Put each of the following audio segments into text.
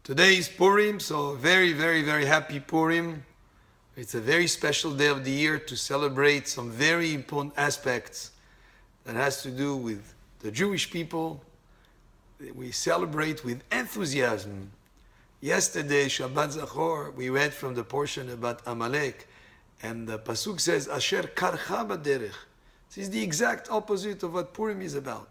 Today is Purim, so very, very, very happy Purim. It's a very special day of the year to celebrate some very important aspects that has to do with the Jewish people. We celebrate with enthusiasm. Yesterday, Shabbat Zachor, we read from the portion about Amalek, and the Pasuk says, Asher karcha baderech. This is the exact opposite of what Purim is about.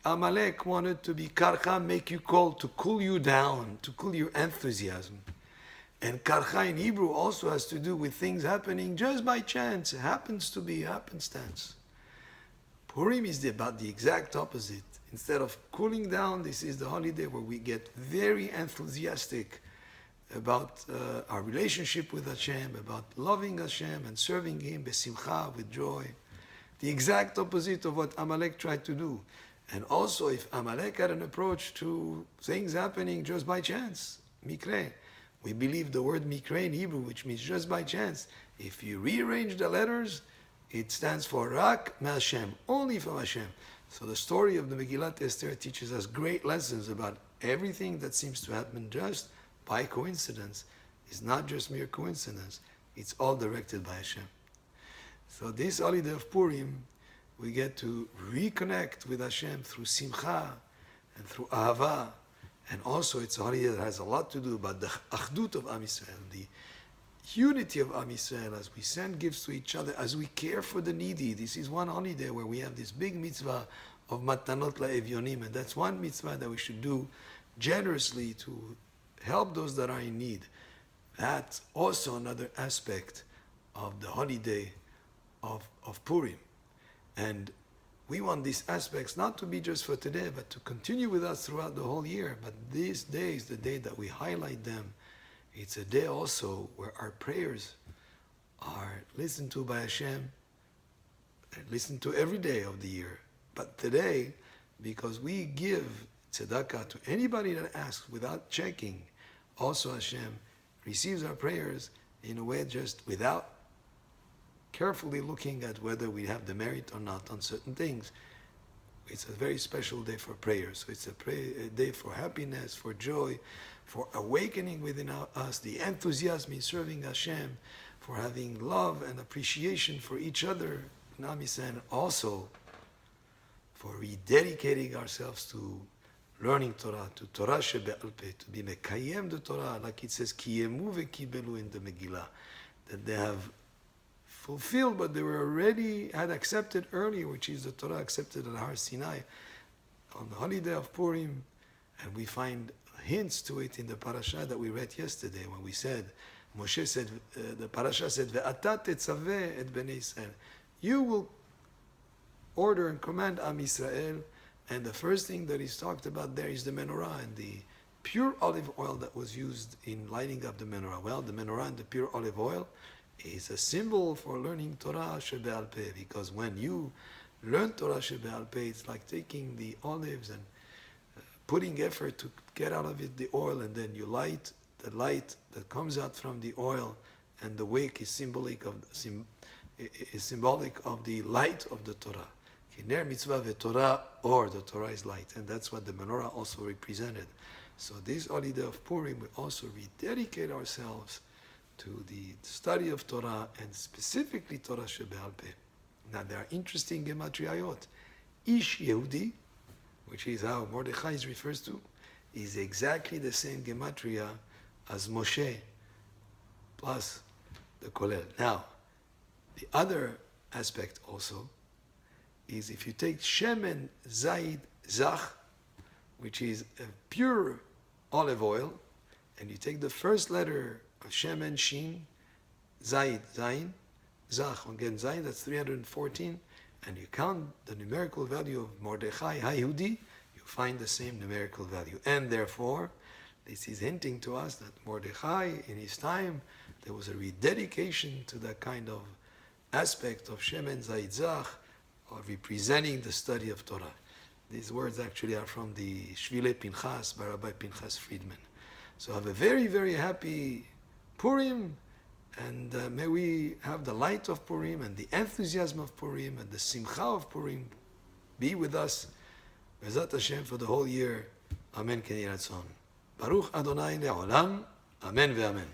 Amalek wanted to be karcha, make you cold, to cool you down, to cool your enthusiasm. And karcha in Hebrew also has to do with things happening just by chance. It happens to be happenstance. Purim is about the exact opposite. Instead of cooling down, this is the holiday where we get very enthusiastic about our relationship with Hashem, about loving Hashem and serving Him besimcha, with joy. The exact opposite of what Amalek tried to do. And also, if Amalek had an approach to things happening just by chance, mikre, we believe the word mikre in Hebrew, which means just by chance. If you rearrange the letters, it stands for rak me'Hashem, only from Hashem. So the story of the Megillat Esther teaches us great lessons about everything that seems to happen just by coincidence. It's not just mere coincidence. It's all directed by Hashem. So this holiday of Purim, we get to reconnect with Hashem through simcha and through ahava. And also it's a holiday that has a lot to do about the achdut of Am Yisrael, the unity of Am Yisrael, as we send gifts to each other, as we care for the needy. This is one holiday where we have this big mitzvah of matanot la'evyonim, and that's one mitzvah that we should do generously to help those that are in need. That's also another aspect of the holiday of Purim. And we want these aspects not to be just for today, but to continue with us throughout the whole year. But this day is the day that we highlight them. It's a day also where our prayers are listened to by Hashem, listened to every day of the year. But today, because we give tzedakah to anybody that asks without checking, also Hashem receives our prayers in a way just without carefully looking at whether we have the merit or not on certain things. It's a very special day for prayer. So it's a day for happiness, for joy, for awakening within us the enthusiasm in serving Hashem, for having love and appreciation for each other, and also for rededicating ourselves to learning Torah, to Torah shebe'al peh, to be mekayem the Torah, like it says, kiyemu vekibelu in the Megillah, that they have fulfilled, but they were already had accepted earlier, which is the Torah accepted at Har Sinai on the holiday of Purim, and we find hints to it in the parasha that we read yesterday when we said, Moshe said, the parasha said, "Ve'ata tetzaveh et bnei Israel." You will order and command Am Yisrael, and the first thing that is talked about there is the menorah and the pure olive oil that was used in lighting up the menorah. Well, the menorah and the pure olive oil is a symbol for learning Torah shebe'al peh, because when you learn Torah shebe'al peh, it's like taking the olives and putting effort to get out of it the oil, and then you light the light that comes out from the oil, and the wick is symbolic of the light of the Torah. Kiner mitzvah ve'Torah, or the Torah is light, and that's what the menorah also represented. So this holiday of Purim, we also rededicate ourselves to the study of Torah, and specifically Torah shebe'al peh. Now there are interesting gematriayot. Ish Yehudi, which is how Mordechai is refers to, is exactly the same gematria as Moshe, plus the Kolel. Now, the other aspect also is if you take Shemen Zaid Zach, which is a pure olive oil, and you take the first letter of Shemen Shin, Zaid, Zayin, Zach, again Zayin, that's 314, and you count the numerical value of Mordechai HaYehudi, you find the same numerical value. And therefore, this is hinting to us that Mordechai, in his time, there was a rededication to that kind of aspect of Shemen Zaid Zach, or representing the study of Torah. These words actually are from the Shvile Pinchas by Rabbi Pinchas Friedman. So have a very, very happy Purim, and may we have the light of Purim and the enthusiasm of Purim and the simcha of Purim be with us, Bezat Hashem, for the whole year. Amen. Ken Yiratzon. Baruch Adonai le'olam. Amen ve'amen.